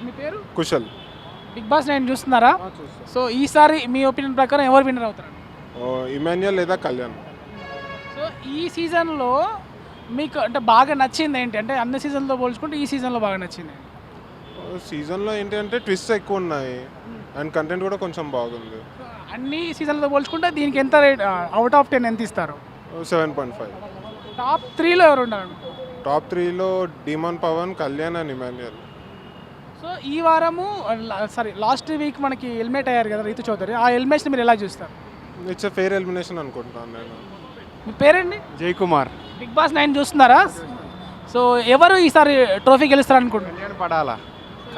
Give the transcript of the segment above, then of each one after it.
మీ పేరు? Kushal. Big Boss 9 చూస్తున్నారా? చూస్తాం. సో ఈసారి మీ ఒపీనియన్ ప్రకారం ఎవరు విన్నర్ అవుతారు? ఇమాన్యుయల్ లేదా కళ్యాణ్. సో ఈ సీజన్లో మీకు అంటే బాగా నచ్చింది ఏంటి? అంటే అన్ని సీజన్తో పోల్చుకుంటే ఈ సీజన్లో బాగా నచ్చింది ఏంటి? సీజన్లో ఏంటి అంటే ట్విస్ట్ ఎక్కువ ఉన్నాయి అండ్ కంటెంట్ కూడా కొంచెం బాగుంది. సో అన్ని సీజన్లతో పోల్చుకుంటే దీనికి ఎంత రేట్ అవుట్ ఆఫ్ 10 ఎంత ఇస్తారు? 7.5. టాప్ 3లో ఎవరు ఉండాలి? టాప్ 3లో డిమాన్ పవన్, కళ్యాణ్ అండ్ ఇమాన్యుయల్. సో ఈ వారము లాస్ట్ వీక్ మనకి ఎలిమినేట్ అయ్యారు కదా రీతు చౌదరి. ఆ ఎలిమినేషన్ మీరు ఎలా చూస్తారు? ఇట్స్ ఎ ఫెయిర్ ఎలిమినేషన్ అనుకుంటున్నాను నేను. మీ పేరండి? జై కుమార్. బిగ్ బాస్ 9 చూస్తున్నారా? సో ఎవరు ఈసారి ట్రోఫీ గెలుస్తారు అనుకుంటున్నారు? కళ్యాణ్ పడాలా.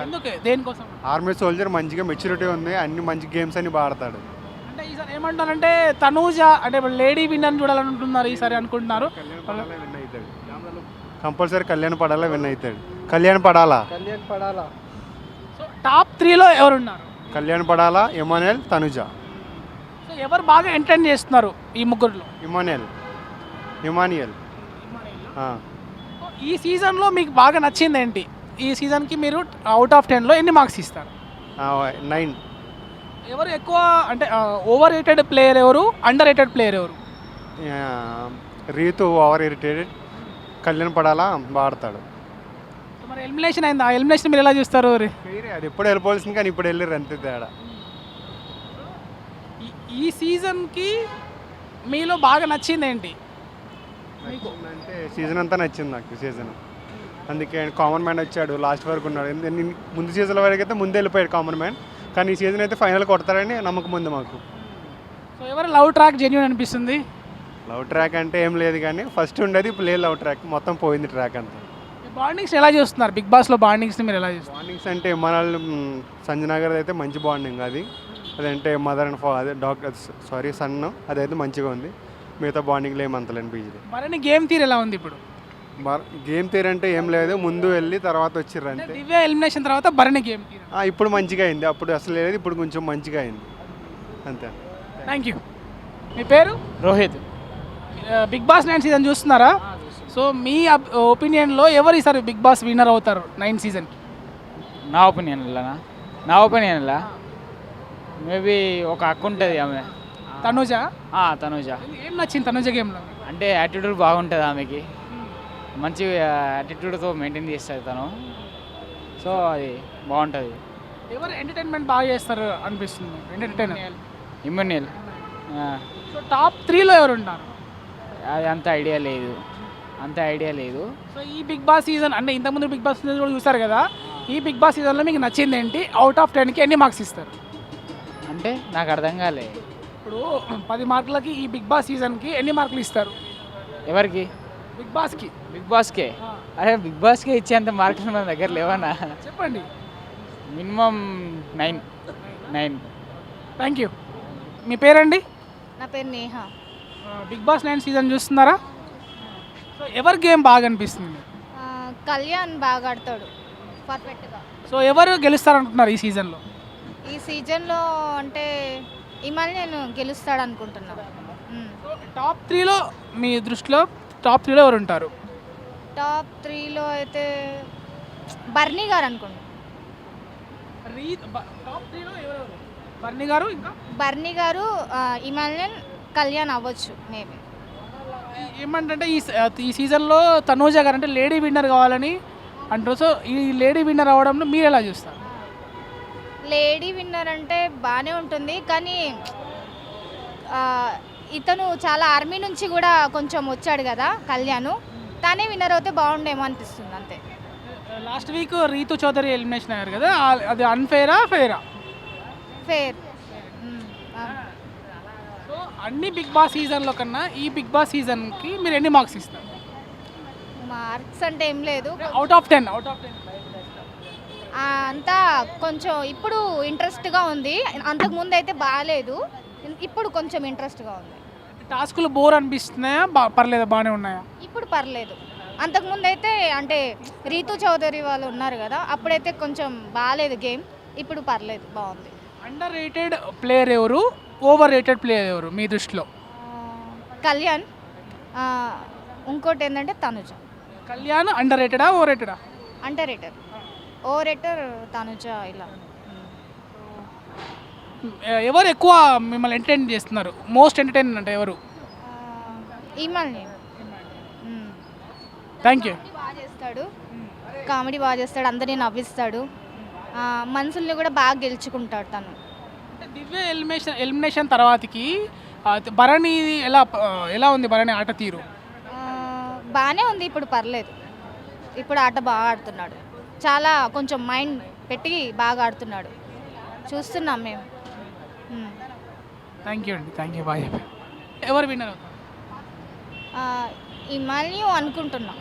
ఎందుకే దేనికోసం? ఆర్మీ సోల్జర్ మంచిగా మెచ్యూరిటీ ఉంది, అన్ని మంచి గేమ్స్ అని ఆడతాడు. అంటే ఈసారి ఏమంటారంటే తనూజ అంటే లేడీ విన్నర్ చూడాలనుకుంటున్నారు ఈసారి అనుకుంటున్నారు. విన్ అవుతాడు కంపల్సరీ. కళ్యాణ్ పడాలా విన్ అవుతాడు. కళ్యాణ్ పడాలా. సో టాప్ 3లో ఎవరు ఉన్నారు? కళ్యాణ్ పడాలా, ఇమాన్యుయల్, తనుజ. సో ఎవరు బాగా ఎంటర్టైన్ చేస్తున్నారు ఈ ముగ్గురులో? ఇమాన్యుయల్. ఆ. సో ఈ సీజన్లో మీకు బాగా నచ్చింది ఏంటి? ఈ సీజన్కి మీరు అవుట్ ఆఫ్ 10లో ఎన్ని మార్క్స్ ఇస్తారు? 9. ఎవరు ఎక్కువ అంటే ఓవర్ రేటెడ్ ప్లేయర్ ఎవరు, అండర్ రేటెడ్ ప్లేయర్ ఎవరు? Ritu over irritated. కళ్యాణ్ పడాలా బాగా ఆడతాడు. సో మరి ఎలిమినేషన్ అయింది, ఆ ఎలిమినేషన్ మీరు ఎలా చూస్తారు? అది ఎప్పుడు వెళ్ళిపోవాల్సింది కానీ ఇప్పుడు వెళ్ళారు అంతే తేడా. ఈ సీజన్కి మీలో బాగా నచ్చింది ఏంటి? అంటే సీజన్ అంతా నచ్చింది నాకు సీజన్. అందుకే కామన్ మ్యాన్ వచ్చాడు, లాస్ట్ వరకు ఉన్నాడు. ముందు సీజన్ వరకు అయితే ముందే వెళ్ళిపోయాడు కామన్ మ్యాన్, కానీ ఈ సీజన్ అయితే ఫైనల్ కొడతారని నమ్మకం ఉంది మాకు. సో ఎవరు లవ్ ట్రాక్ జెన్యూన్ అనిపిస్తుంది? లవ్ ట్రాక్ అంటే ఏం లేదు కానీ ఫస్ట్ ఉండేది, ఇప్పుడు లేదు లవ్ ట్రాక్, మొత్తం పోయింది ట్రాక్ అంతా. బాండింగ్స్ ఎలా చూస్తున్నారు బిగ్ బాస్లో? బాండింగ్స్ని మీరు ఎలా చూస్తున్నారు? బాండింగ్స్ అంటే మన సంజనా గారిది అయితే మంచి బాండింగ్ అది. అదంటే మదర్ అండ్ అదే డాక్టర్ సన్ అదైతే మంచిగా ఉంది. మిగతా బాండింగ్లో ఏమంతలేని పీజీ. మరిన్ని గేమ్ తీరు ఎలా ఉంది ఇప్పుడు? గేమ్ తీరు అంటే ఏం లేదు, ముందు వెళ్ళి తర్వాత వచ్చిర్రు అంతే. దివ్య ఎలిమినేషన్ తర్వాత భరణి గేమ్ తీరు ఇప్పుడు మంచిగా అయింది, అప్పుడు అసలు లేదు, ఇప్పుడు కొంచెం మంచిగా అయింది అంతే. Thank you. మీ పేరు? రోహిత్. బిగ్ బాస్ 9 సీజన్ చూస్తున్నారా? సో మీ ఒపీనియన్లో ఎవరు ఈసారి బిగ్ బాస్ విన్నర్ అవుతారు 9 సీజన్కి? నా ఒపీనియన్లా మేబీ ఒక అక్క ఉంటుంది ఆమె తనుజ. తనుజ. ఏం నచ్చింది తనుజ గేమ్లో? అంటే యాటిట్యూడ్ బాగుంటుంది ఆమెకి, మంచి యాటిట్యూడ్తో మెయింటైన్ చేస్తుంది తను. సో అది బాగుంటుంది. ఎవరు ఎంటర్టైన్మెంట్ బాగా చేస్తారు అనిపిస్తుంది? ఎంటర్టైనర్ ఇమాన్యుయల్. సో టాప్ 3లో ఎవరు ఉన్నారు? అది అంత ఐడియా లేదు. సో ఈ బిగ్ బాస్ సీజన్ అంటే ఇంతకుముందు బిగ్ బాస్ సీజన్ కూడా చూసారు కదా, ఈ బిగ్ బాస్ సీజన్లో మీకు నచ్చింది ఏంటి? అవుట్ ఆఫ్ 10కి ఎన్ని మార్క్స్ ఇస్తారు? అంటే నాకు అర్థం కాలే. ఇప్పుడు 10 మార్కులకి ఈ బిగ్ బాస్ సీజన్కి ఎన్ని మార్కులు ఇస్తారు? ఎవరికి? బిగ్ బాస్కి. బిగ్ బాస్కే? అరే బిగ్ బాస్కే ఇచ్చేంత మార్కులు మన దగ్గర లేవన్నా. చెప్పండి. మినిమం 9. Thank you. మీ పేరండి? నా పేరు నేహ. బిగ్ బాస్ 9 సీజన్ చూస్తున్నారా? సో ఎవరి గేమ్ బాగా అనిపిస్తుంది? కళ్యాణ్ బాగా ఆడతాడు పర్ఫెక్ట్గా. సో ఎవరు గెలుస్తారనుకుంటున్నారు ఈ సీజన్లో? ఈ సీజన్లో అంటే ఇమాన్యుయల్ గెలుస్తాడు అనుకుంటున్నాను. టాప్ 3లో మీ దృష్టిలో టాప్ 3లో ఎవరు ఉంటారు? టాప్ 3లో అయితే బర్నీ గారు అనుకుంటున్నాను. టాప్ 3లో ఎవరు? బర్నీ గారు, ఇంకా బర్నీ గారు, ఇమాన్యుయల్, కళ్యాణ్ అవ్వచ్చు మేబీ. ఏమంటే ఈ సీజన్లో తనూజ గారు అంటే లేడీ విన్నర్ కావాలని అంటారు. సో ఈ లేడీ విన్నర్ అవ్వడంలో మీరు ఎలా చూస్తారు? లేడీ విన్నర్ అంటే బాగానే ఉంటుంది, కానీ ఇతను చాలా ఆర్మీ నుంచి కూడా కొంచెం వచ్చాడు కదా కళ్యాణ్, తనే విన్నర్ అవుతే బాగుండేమో అనిపిస్తుంది అంతే. Last week Ritu Chaudhary elimination అయ్యారు కదా, అది అన్ఫేరా ఫెయిరా? ఫేర్. సో అన్ని బిగ్ బాస్ సీజన్లో కన్నా ఈ బిగ్ బాస్ సీజన్కి మీరు ఎన్ని మార్క్స్ ఇస్తారు? మార్క్స్ అంటే ఏం లేదు, అవుట్ ఆఫ్ 10. అంతా కొంచెం ఇప్పుడు ఇంట్రెస్ట్గా ఉంది. అంతకుముందు అయితే బాగాలేదు, ఇప్పుడు కొంచెం ఇంట్రెస్ట్గా ఉంది. టాస్కులు బోర్ అనిపిస్తున్నాయా, పర్లేదా, బాగానే ఉన్నాయా? ఇప్పుడు పర్లేదు. అంతకుముందు అయితే అంటే రీతు చౌదరి వాళ్ళు ఉన్నారు కదా, అప్పుడైతే కొంచెం బాగాలేదు గేమ్. ఇప్పుడు పర్లేదు, బాగుంది. అండర్ రేటెడ్ ప్లేయర్ ఎవరు, ఓవర్ రేటెడ్ ప్లేయర్ ఎవరు మీ దృష్టిలో? కళ్యాణ్, ఇంకోటి ఏంటంటే తనుజ. కళ్యాణ్ అండర్ రేటెడా, ఓవర్ రేటెడా? Underrated. ఓ రేటర్ తనుజ ఇలా. ఎవరు ఎక్కువ మిమ్మల్ని ఎంటర్టైన్ చేస్తున్నారు? మోస్ట్ ఎంటర్టైన్ అంటే ఎవరు? ఈమల్ని థ్యాంక్ యూ. బాగా చేస్తాడు, కామెడీ బాగా చేస్తాడు, అందరినీ నవ్విస్తాడు, మనుషుల్ని కూడా బాగా గెలుచుకుంటాడు తను. అంటే దివ్య ఎలిమినేషన్ తర్వాతకి భరణి ఎలా ఉంది? భరణి ఆట తీరు బాగానే ఉంది, ఇప్పుడు పర్లేదు, ఇప్పుడు ఆట బాగా ఆడుతున్నాడు, చాలా కొంచెం మైండ్ పెట్టి బాగా ఆడుతున్నాడు, చూస్తున్నాం మేము. థ్యాంక్ యూ అండి, థ్యాంక్ యూ, బాయ్. ఎవరు విన్నర్? ఇమాన్యు అనుకుంటున్నాం.